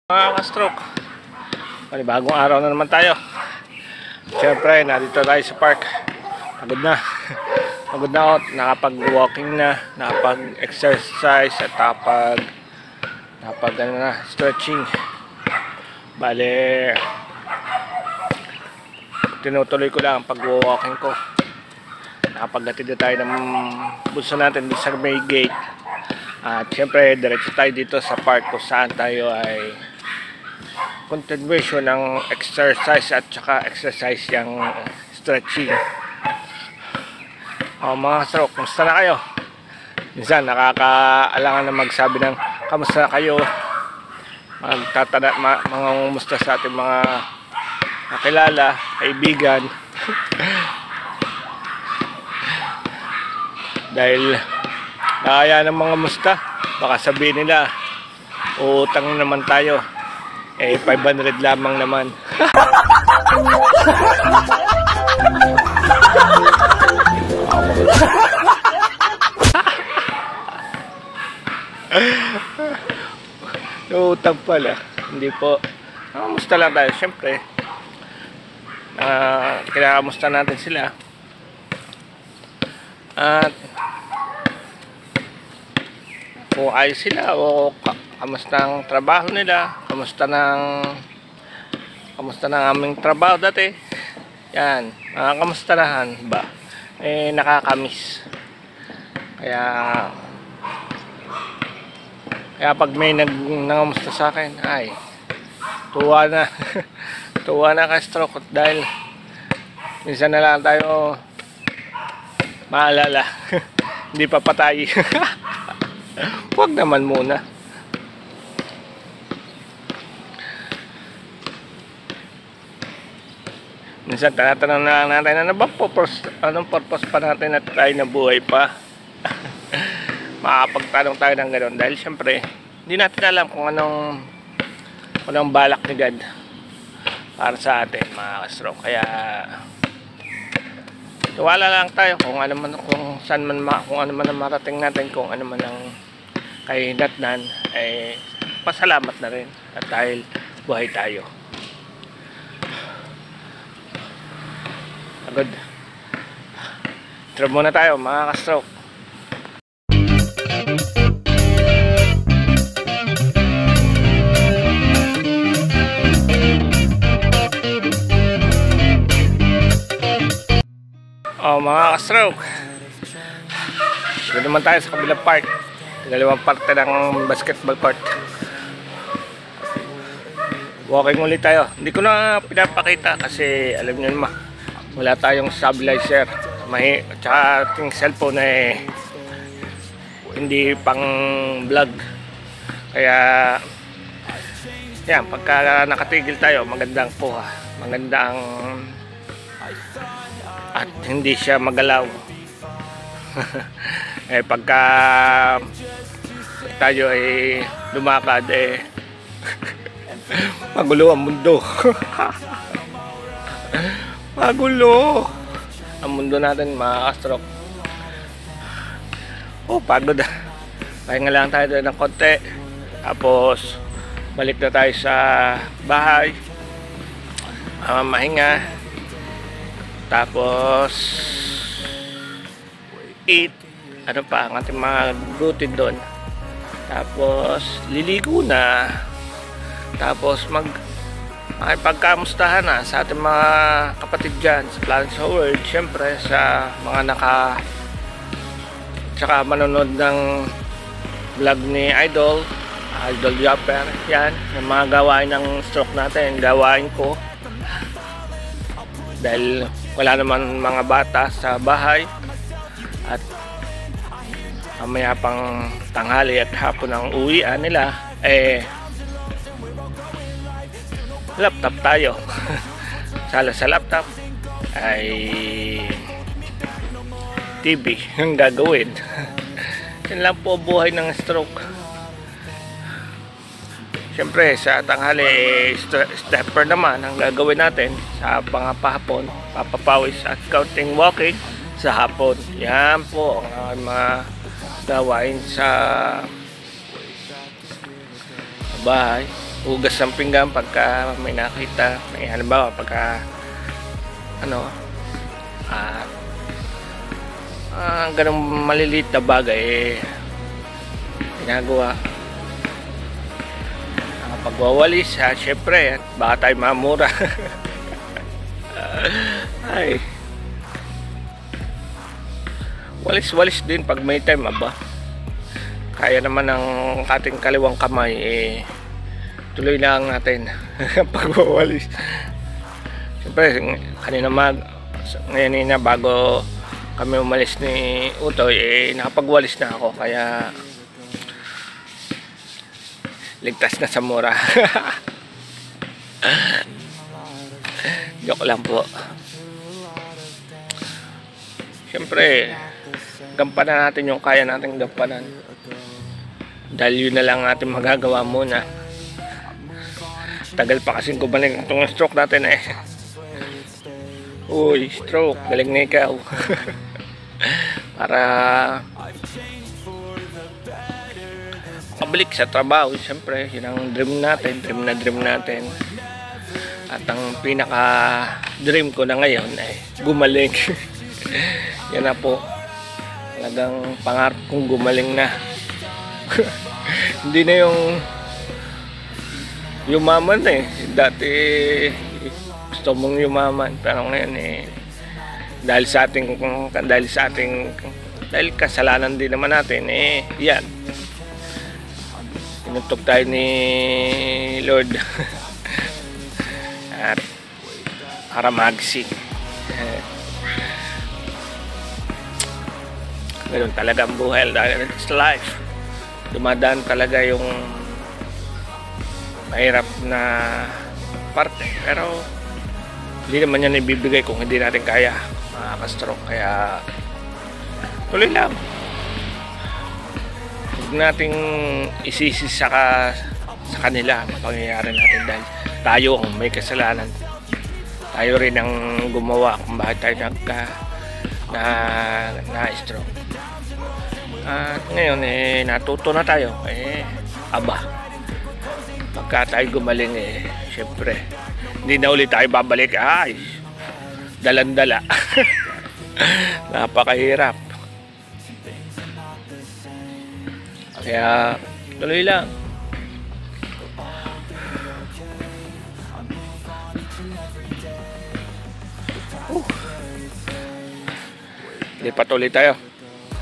Mga ka-stroke, bagong araw na naman tayo. Siyempre, nandito tayo sa park. Pagod na. Pagod na ako. Nakapag-walking na, nakapag-exercise at stretching. Bale, tinutuloy ko lang ang pag-walking ko. Nakapaghatid na tayo ng bulsa natin sa may gate. At siyempre, diretso tayo dito sa park kung saan tayo ay continuation ng exercise at saka exercise yung stretching. Mga stroke, kumusta na kayo? Minsan nakakaalangan na magsabi ng kamusta na kayo, mga kumusta sa ating mga kakilala, kaibigan. Dahil kaya ng mga musta, baka sabihin nila utang naman tayo, 500 lamang naman. Utang pala, hindi po. Kamusta lang tayo, syempre. Kinakamusta natin sila. At kung ayos sila o kamusta ang trabaho nila, kamusta ng aming trabaho dati, yan, kamustanahan ba, nakakamiss. Kaya pag may nangamusta sa akin, ay tuwa na. Tuwa na ka-stroke, dahil minsan na lang tayo maalala. Hindi pa patay. Huwag naman muna. Minsan tanatanong na natin anong purpose pa natin at tayo nabuhay pa. Makapagtanong tayo ng gano'n, dahil syempre hindi natin alam kung anong balak ni God para sa atin, mga ka-stroke. Kaya tiwala lang tayo kung ano man, kung ano man ang marating natin, kung ano man ang kahinatnan, pasalamat na rin at dahil buhay tayo. Agad. Try muna tayo, mga ka-stroke. Mga ka-stroke, dito naman tayo sa kabilang park, dalawang parte ng basketball court. Walking ulit tayo. Hindi ko na pinapakita kasi alam nyo naman, wala tayong stabilizer, tsaka ating cellphone hindi pang vlog. Kaya yan, pagka nakatigil tayo, magandang kuha, magandang at hindi siya magalaw. Pagka tayo ay lumakad, magulo ang mundo. Magulo ang mundo natin, mga ka-stroke. Pagod. Pahinga lang tayo doon ng konti, tapos balik na tayo sa bahay, mahinga. Tapos eat, ano pa ang ating mga routine doon. Tapos liligo na. Tapos makipagkamustahan na sa ating mga kapatid dyan sa Planet sa World. Siyempre sa mga tsaka manonood ng vlog ni Idol Japper. Yan, yung mga gawain ng stroke natin, gawain ko. Dahil wala naman mga bata sa bahay at mamaya pang tanghali at hapon ang uwian nila, laptop tayo. Sala sa laptop ay TV ang gagawin. Yan lang po buhay ng stroke. Siyempre sa tanghali, stepper naman ang gagawin natin sa pangapahapon, papapawis at counting walking sa hapon. Yan po ang mga gawain sa bahay. hugas ng pinggan pagka may nakita, may halimbawa pagka ganung maliliit na bagay ginagawa. Pagwawalis syempre baka tayo mamura. Ay, walis din pag may time, aba. Kaya naman ng ating kaliwang kamay, tuloy lang natin pagwawalis. Siyempre, ngayon bago kami umalis ni Utoy, nakapagwalis na ako, kaya ligtas na sa mura. Joke lang po. Siyempre, gampanan natin yung kaya nating gampanan. Dahil yun na lang natin magagawa muna. Tagal pa kasing gumaling itong stroke natin eh. Uy, stroke, galing na ikaw. Para pabalik sa trabaho, siyempre, yun ang dream natin. At ang pinaka dream ko na ngayon ay gumaling. Yan na po. Talagang pangarap kong gumaling na. Hindi na yung yumaman eh. Dati gusto mong yumaman, pero ngayon dahil kasalanan din naman natin yan. Inutok tayo ni Lord. At para magsig. Ganun talaga ang buhay. It's life. Dumadaan talaga yung mahirap na parte. Pero hindi naman yan ibibigay kung hindi natin kaya, mga ka-stroke. Kaya tuloy lang. Huwag nating isisi sa kanila ang pangyayari natin, dahil tayo ang may kasalanan. Tayo rin ang gumawa kung bakit tayo na-stroke. At ngayon natuto na tayo. Aba, pagka tayo gumaling syempre hindi na ulit tayo babalik. Ay, dalandala. Napakahirap. Kaya tuloy lang. Lipat ulit tayo.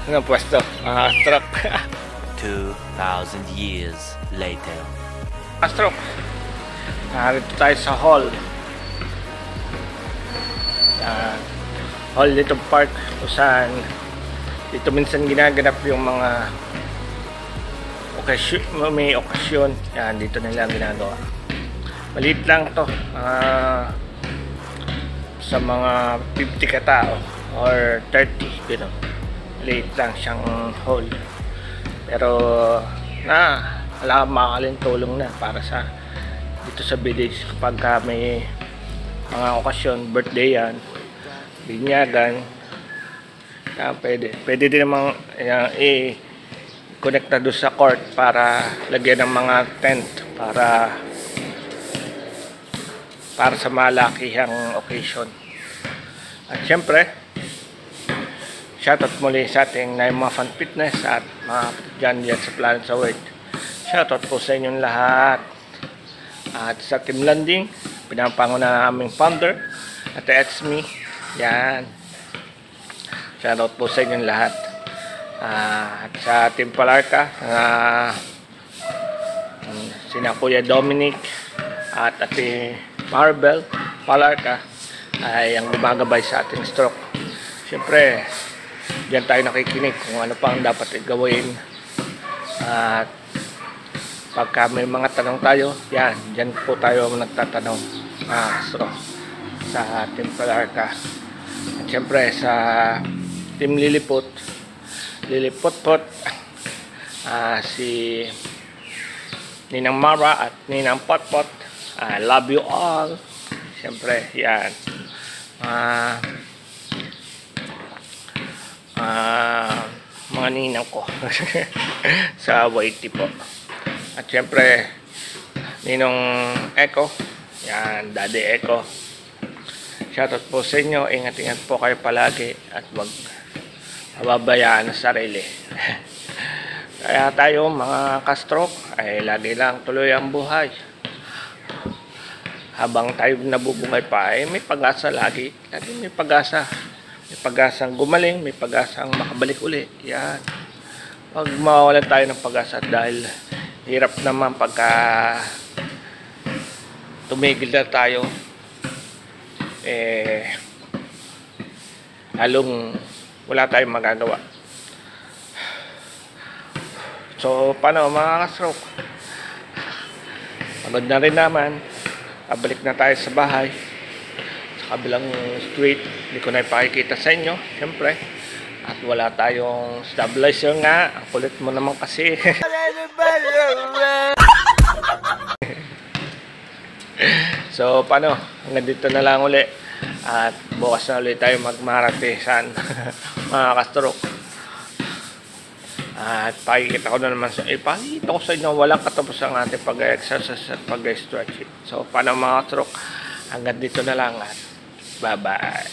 Anong pwesto? Stroke. 2,000 years later. Stroke. Narito tayo sa hall. Hall dito park kung saan dito minsan ginaganap yung mga may okasyon. Yan, dito nila ginagawa. Maliit lang to. Sa mga 50 katao or 30, gano'n. Maliit lang siyang hall. Pero wala makakalin tulong na para sa dito sa village kapag may mga okasyon, birthday yan, binyagan, pwede din namang i-connect na doon sa court para lagyan ng mga tent para sa malakihang occasion. At syempre, shoutout muli sa ating Naima Fan Fitness at mga dyan sa Planet sa World. Shoutout po sa inyong lahat. At sa Team Landing, pinapango na aming founder at it's me. Yan. Shoutout po sa inyong lahat. At sa Team Palarca, sina Kuya Dominic at Ate Maribel Palarca ay ang gumagabay sa ating stroke. Siyempre, diyan tayo nakikinig kung ano pang dapat gawin. At pagka may mga tanong tayo, yan, diyan po tayo nagtatanong stroke sa Team Palarca. At siyempre sa Team Liliput si Ninang Mara at Ninang Potpot, I love you all. Siyempre, yan, mga ninang ko sa YT po. At syempre Ninong Echo. Yan, Daddy Echo. Shoutout po sa inyo. Ingat-ingat po kayo palagi at wag mababayaan ang sarili. Kaya tayo mga ka-stroke ay lagi lang tuloy ang buhay. Habang tayo nabubuhay pa ay may pag-asa lagi. Lagi may pag-asa. May pag-asang gumaling, may pag-asang makabalik uli. Yan. Pag mawawalan tayo ng pag-asa dahil hirap naman pagka tumigil na tayo, halong wala tayong magagawa. So, paano mga ka-stroke? Pagod na rin naman. Pabalik na tayo sa bahay. Sa kabilang street. Hindi ko na ipakikita sa inyo, syempre. At wala tayong stabilizer nga. Ang kulit mo naman kasi. So, paano? Hanggang dito na lang uli. At bukas na ulit tayo magmaratisan, mga ka-stroke. At pakikita ko na naman pakikita ko sa inyo walang katapos ang ating pag-exercise at pag-stretching. So, paano mga ka-stroke? Hanggang dito na lang at bye-bye.